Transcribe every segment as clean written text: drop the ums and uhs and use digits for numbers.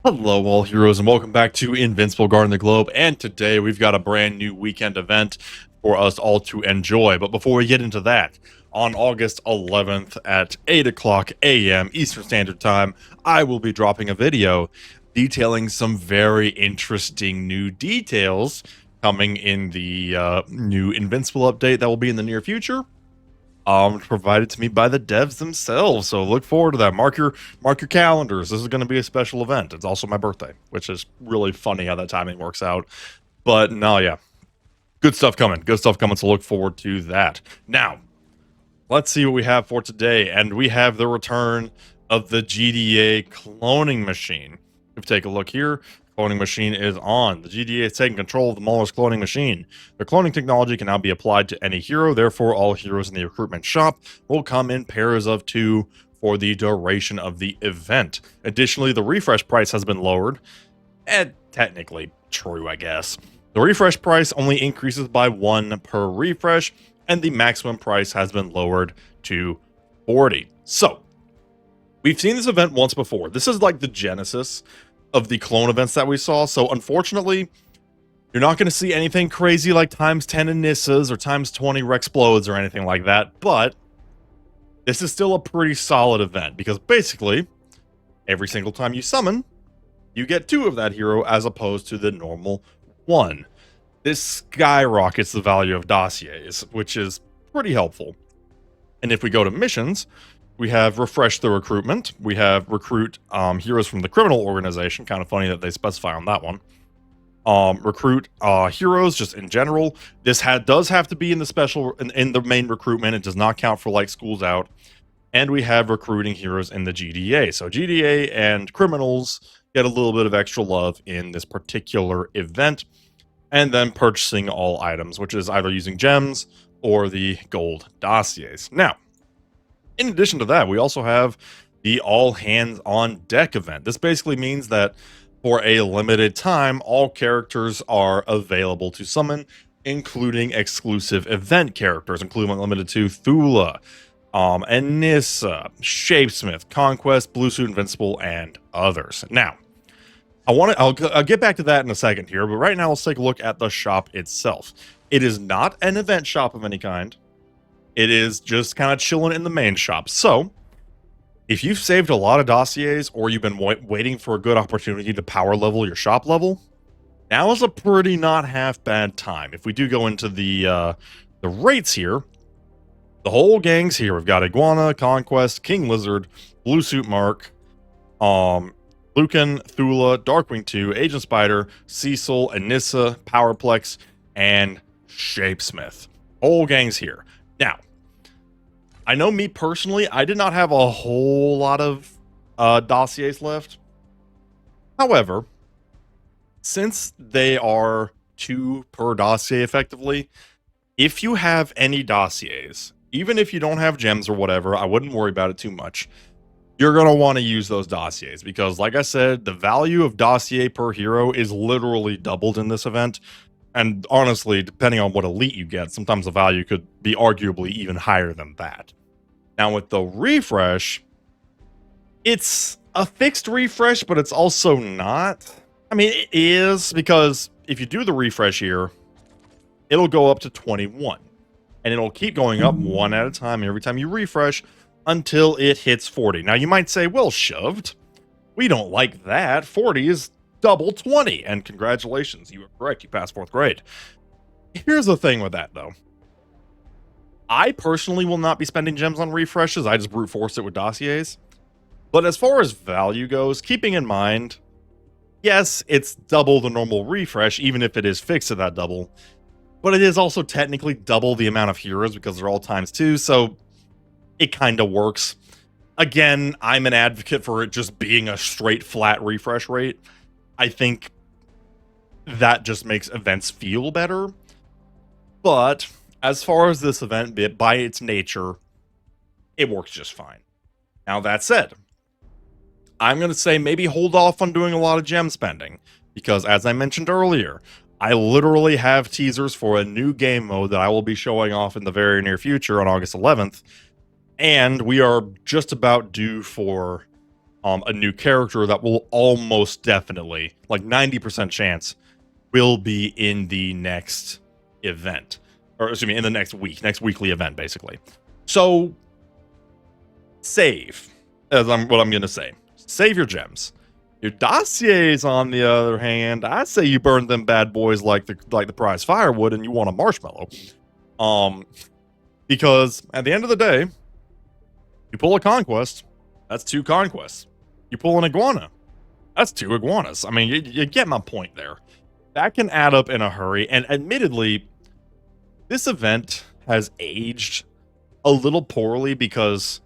Hello, all heroes, and welcome back to Invincible Guarding the Globe. And today we've got a brand new weekend event for us all to enjoy. But before we get into that, on August 11th at 8 o'clock a.m. Eastern Standard Time, I will be dropping a video detailing some very interesting new details coming in the new Invincible update that will be in the near future, provided to me by the devs themselves. So look forward to that. Mark your calendars. This is going to be a special event. It's also my birthday, which is really funny how that timing works out. But no, yeah, good stuff coming. Good stuff coming. So look forward to that. Now, let's see what we have for today. And we have the return of the GDA cloning machine. If you take a look here, cloning machine is on. The GDA is taking control of the Mauler's cloning machine. The cloning technology can now be applied to any hero. Therefore, all heroes in the recruitment shop will come in pairs of 2 for the duration of the event. Additionally, the refresh price has been lowered. And technically true, I guess. The refresh price only increases by 1 per refresh, and the maximum price has been lowered to 40. So, we've seen this event once before. This is like the genesis of the clone events that we saw. So unfortunately, you're not going to see anything crazy like times 10 Anissas or times 20 Rexplodes or anything like that. But this is still a pretty solid event because basically every single time you summon, you get 2 of that hero as opposed to the normal 1. This skyrockets the value of dossiers, which is pretty helpful. And if we go to missions, we have refresh the recruitment. We have recruit heroes from the criminal organization. Kind of funny that they specify on that one. Recruit heroes just in general. This does have to be in the special in the main recruitment. It does not count for like schools out. And we have recruiting heroes in the GDA. So GDA and criminals get a little bit of extra love in this particular event. And then purchasing all items, which is either using gems or the gold dossiers. Now, in addition to that, we also have the all hands on deck event. This basically means that for a limited time, all characters are available to summon, including exclusive event characters, including limited to Thula, Anissa, Shapesmith, Conquest, Blue Suit Invincible, and others. Now, I'll get back to that in a second here, but right now let's take a look at the shop itself. It is not an event shop of any kind. It is just kind of chilling in the main shop. So, if you've saved a lot of dossiers or you've been waiting for a good opportunity to power level your shop level, now is a pretty not half bad time. If we do go into the rates here, the whole gang's here. We've got Iguana, Conquest, King Lizard, Blue Suit Mark, Lucan, Thula, Darkwing 2, Agent Spider, Cecil, Anissa, Powerplex, and Shapesmith. Whole gang's here. Now, I know me personally, I did not have a whole lot of dossiers left. However, since they are 2 per dossier effectively, if you have any dossiers, even if you don't have gems or whatever, I wouldn't worry about it too much. You're going to want to use those dossiers because, like I said, the value of dossier per hero is literally doubled in this event. And honestly, depending on what elite you get, sometimes the value could be arguably even higher than that. Now with the refresh, it's a fixed refresh, but it's also not. I mean, it is, because if you do the refresh here, it'll go up to 21. And it'll keep going up 1 at a time every time you refresh until it hits 40. Now you might say, well, shoved. We don't like that. 40 is double 20. And congratulations, you were correct. You passed 4th grade. Here's the thing with that, though. I personally will not be spending gems on refreshes. I just brute force it with dossiers. But as far as value goes, keeping in mind, yes, it's double the normal refresh, even if it is fixed at that double. But it is also technically double the amount of heroes because they're all times 2, so it kind of works. Again, I'm an advocate for it just being a straight flat refresh rate. I think that just makes events feel better. But as far as this event, by its nature, it works just fine. Now, that said, I'm going to say maybe hold off on doing a lot of gem spending, because as I mentioned earlier, I literally have teasers for a new game mode that I will be showing off in the very near future on August 11th, and we are just about due for a new character that will almost definitely, like 90% chance, will be in the next event. Or excuse me, in the next weekly event, basically. So, save, what I'm going to say. Save your gems. Your dossiers, on the other hand, I say you burn them bad boys like the prize firewood, and you want a marshmallow. Because at the end of the day, you pull a conquest, that's 2 conquests. You pull an iguana, that's 2 iguanas. I mean, you get my point there. That can add up in a hurry, and admittedly, this event has aged a little poorly because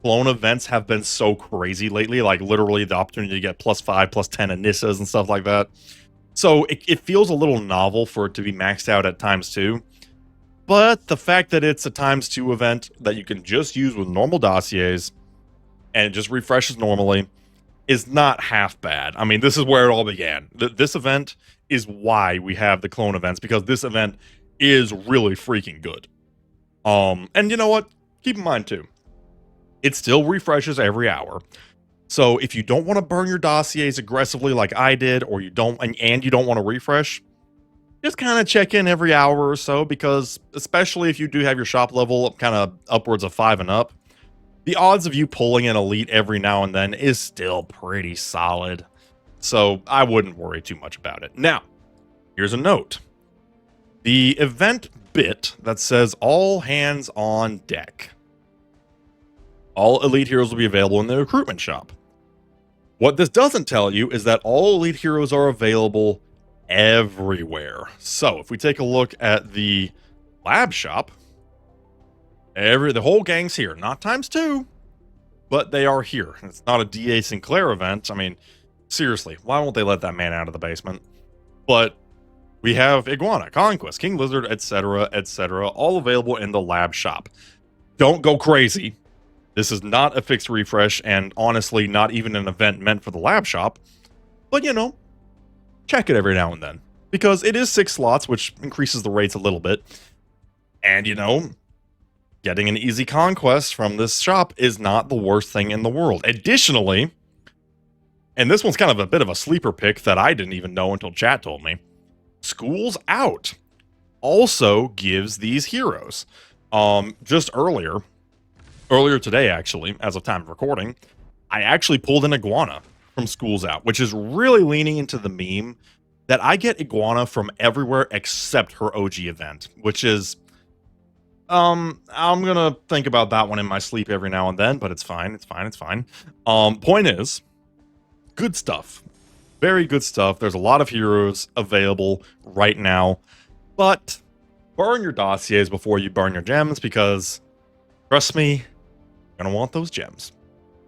clone events have been so crazy lately, like literally the opportunity to get +5, +10 Anissas and stuff like that. So it feels a little novel for it to be maxed out at ×2. But the fact that it's a ×2 event that you can just use with normal dossiers and it just refreshes normally is not half bad. I mean, this is where it all began. This event is why we have the clone events, because this event is really freaking good. And you know what? Keep in mind too, it still refreshes every hour. So if you don't want to burn your dossiers aggressively like I did, or you don't, and you don't want to refresh, just kind of check in every hour or so, because especially if you do have your shop level kind of upwards of 5 and up, the odds of you pulling an elite every now and then is still pretty solid. So I wouldn't worry too much about it. Now, here's a note. The event bit that says all hands on deck. All elite heroes will be available in the recruitment shop. What this doesn't tell you is that all elite heroes are available everywhere. So if we take a look at the lab shop, the whole gang's here. Not ×2, but they are here. It's not a D.A. Sinclair event. I mean, seriously, why won't they let that man out of the basement? But we have Iguana, Conquest, King Lizard, etc., etc., all available in the lab shop. Don't go crazy. This is not a fixed refresh, and honestly, not even an event meant for the lab shop. But, you know, check it every now and then, because it is 6 slots, which increases the rates a little bit. And, you know, getting an easy conquest from this shop is not the worst thing in the world. Additionally, and this one's kind of a bit of a sleeper pick that I didn't even know until chat told me, School's Out also gives these heroes. Just earlier today, actually, as of time of recording, I actually pulled an iguana from School's Out, which is really leaning into the meme that I get iguana from everywhere except her OG event, which is, I'm gonna think about that one in my sleep every now and then, but it's fine, it's fine, it's fine. Point is, good stuff. Very good stuff. There's a lot of heroes available right now, but burn your dossiers before you burn your gems, because trust me, you're gonna want those gems.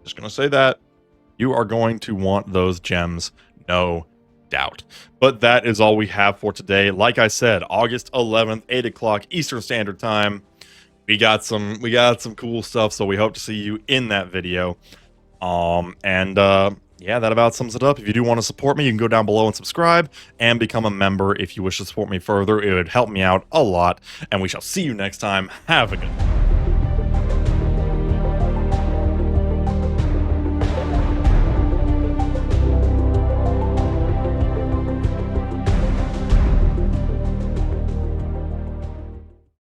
Just gonna say that. You are going to want those gems, no doubt. But that is all we have for today. Like I said, August 11th, 8 o'clock Eastern Standard Time. We got some cool stuff, so we hope to see you in that video. Yeah, that about sums it up. If you do want to support me, you can go down below and subscribe and become a member if you wish to support me further. It would help me out a lot, and we shall see you next time. Have a good one.